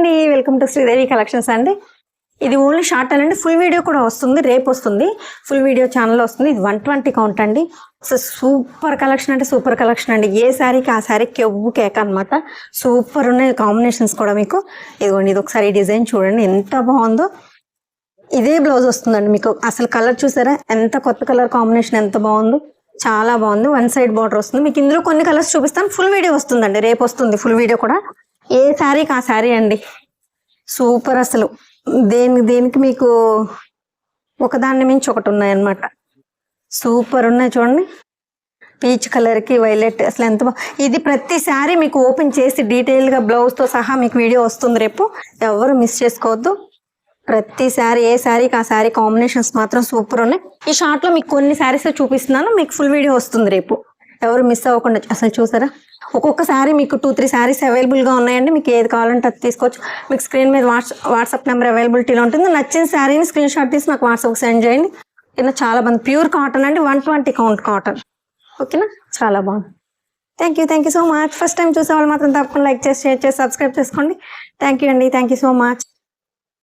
అండి, welcome to Sridevi collections అండి. ఇది ఓన్లీ షార్ట్ అండి, ఫుల్ వీడియో కూడా వస్తుంది, రేపు వస్తుంది. ఫుల్ వీడియో ఛానల్ వస్తుంది. ఇది 120 కౌంట్ అండి. సో సూపర్ కలెక్షన్ అంటే సూపర్ కలెక్షన్ అండి. ఏ శారీకి ఆ శారీ కెవ్వు కేక అనమాట. సూపర్ ఉన్నాయి కాంబినేషన్స్ కూడా మీకు. ఇదిగోండి, ఇది ఒకసారి డిజైన్ చూడండి ఎంత బాగుందో. ఇదే బ్లౌజ్ వస్తుందండి మీకు. అసలు కలర్ చూసారా, ఎంత కొత్త కలర్ కాంబినేషన్, ఎంత బాగుందో, చాలా బాగుంది. వన్ సైడ్ బార్డర్ వస్తుంది మీకు. ఇందులో కొన్ని కలర్స్ చూపిస్తాను. ఫుల్ వీడియో వస్తుందండి, రేపు వస్తుంది ఫుల్ వీడియో కూడా. ఏ శారీకి ఆ శారీ అండి, సూపర్. అసలు దేనికి మీకు ఒకదాన్ని మించి ఒకటి ఉన్నాయన్నమాట. సూపర్ ఉన్నాయి చూడండి. పీచ్ కలర్కి వైలెట్, అసలు ఎంత ఇది ప్రతి శారీ మీకు ఓపెన్ చేసి డీటెయిల్గా బ్లౌజ్తో సహా మీకు వీడియో వస్తుంది రేపు. ఎవరు మిస్ చేసుకోవద్దు. ప్రతి శారీ, ఏ శారీకి ఆ శారీ కాంబినేషన్స్ మాత్రం సూపర్ ఉన్నాయి. ఈ షార్ట్లో మీకు కొన్ని శారీస్ చూపిస్తున్నాను, మీకు ఫుల్ వీడియో వస్తుంది రేపు. ఎవరు మిస్ అవ్వకుండా. అసలు చూసారా, ఒక్కొక్క శారీ మీకు 2-3 శారీస్ అవైలబుల్గా ఉన్నాయండి. మీకు ఏది కావాలంటే అది తీసుకోవచ్చు. మీకు స్క్రీన్ మీద వాట్సాప్ నెంబర్ అవైలబిలిటీలో ఉంటుంది. నచ్చిన శారీని స్క్రీన్ షాట్ తీసి నాకు వాట్సాప్కి సెండ్ చేయండి. కింద చాలా బాగుంది, ప్యూర్ కాటన్ అండి, 120 కౌంట్ కాటన్. ఓకేనా, చాలా బాగుంది. Thank you so much. First time చూసే వాళ్ళు మాత్రం తప్పకుండా లైక్ చేసి, షేర్ చేసి, సబ్స్క్రైబ్ చేసుకోండి. థ్యాంక్ యూ అండి, థ్యాంక్ యూ సో మచ్.